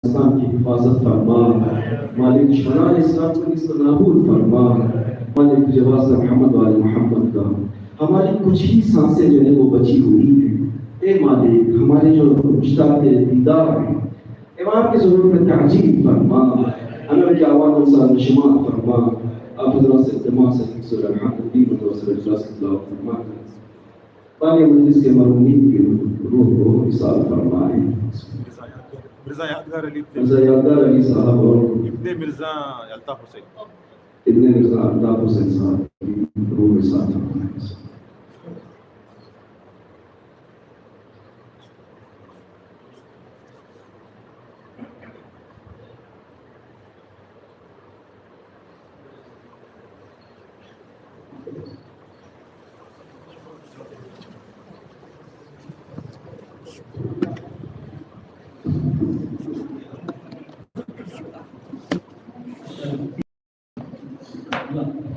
इस्लाम की हिफाजत फरमा, मालिक शराअ इस्लाम को इस्तेमाल फरमा, मालिक जवाज़ मोहम्मद वाले मोहम्मद का हमारी कुछ ही सांसें जो है वो बची हुई हैं। ए मालिक, हमारे जो मुश्ताक दीदार हैं, इमाम की ज़रूरत में ताजील फरमा, हमें की आवाज़ से नशमात फरमा, आप हज़रात से इत्तिमा से सूरह अल-हक़ व सूरह इखलास की तिलावत फरमा, बाकी मजलिस के मरहूमीन की रूह को इसाल फरमाए। मिर्जा यादगार अली साहब और इब्ने मिर्जा अल्ताफ हुसैन साहब की रूह में साथ फरमाए।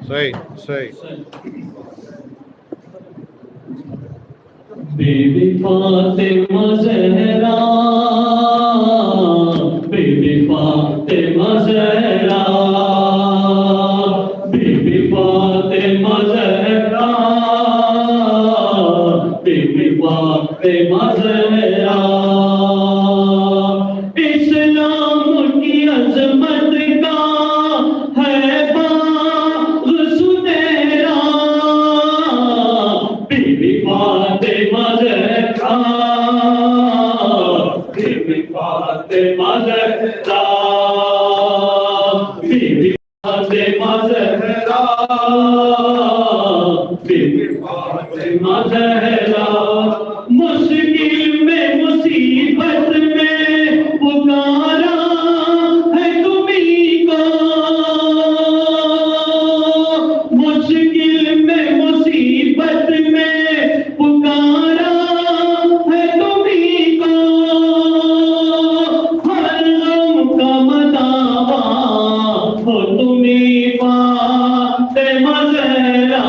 सही बीबी फातिमा ज़हरा, बीबी फातिमा ज़हरा, बीबी फातिमा ज़हरा, बीबी फातिमा ज़हरा, इस्लाम की अज़मत का है बाग़ सुनहरा, बीबी फातिमा ज़हरा, बीबी फातिमा ज़हरा, बीबी फातिमा ज़हरा, बीबी फातिमा ज़हरा, मुश्किल में मुसीबत में पुकारा है तुम्हीं को, मुश्किल में मुसीबत में पुकारा है तुम्हीं को, हर गम का मदावा हो तुम्हीं फातिमा ज़हरा,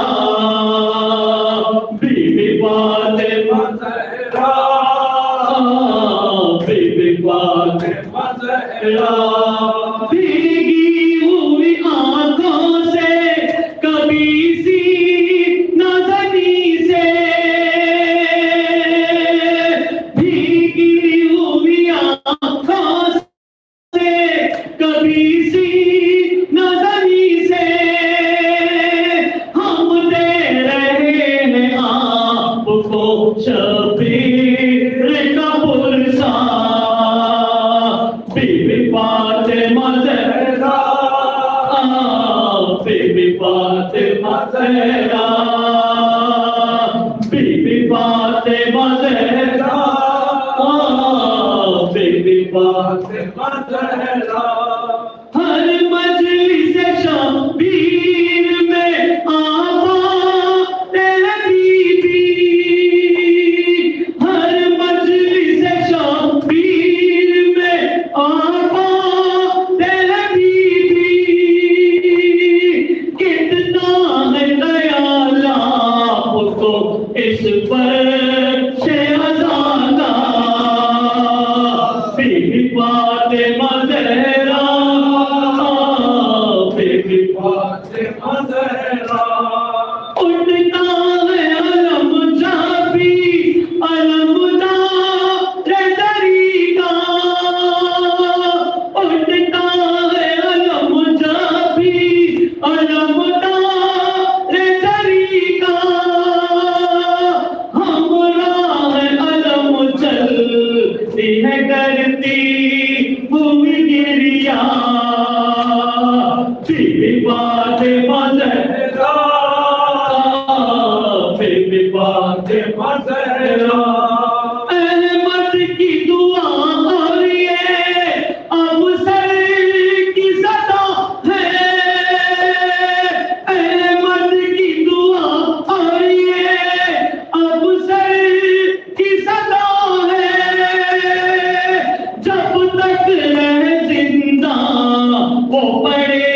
बीबी फातिमा ज़हरा, बीबी फातिमा ज़हरा, भीगी हुई आंखों से कभी सी नज़नी से, भीगी हुई आंखों से कभी सी नज़नी से, हम दे रहे हैं आपको शबीर का पुरसा, बीबी फातिमा ज़हरा, बीबी फातिमा ज़हरा, बीबी फातिमा ज़हरा, बीबी फातिमा ज़हरा, हर मजलिस शबीर में आबा तेरे बीबी, हर मजलिस शबीर में आबा तेरे बीबी, कितना है दयाल आपको इस पर से अज़ादा, बीबी फातिमा ज़हरा, बीबी फातिमा ज़हरा, उठता है अलम जाबी अलमदार तरीका, उठता है अलम जाबी अलमदार तरीका, हमरा है अलम चलती है करती हुई गिरिया, बीबी फातिमा ज़हरा, बीबी फातिमा ज़हरा, अहमद की दुआ और ये अवसर की सदा है, अहमद की दुआ और ये अवसर की सदा है, जब तक रहे जिंदा वो पड़े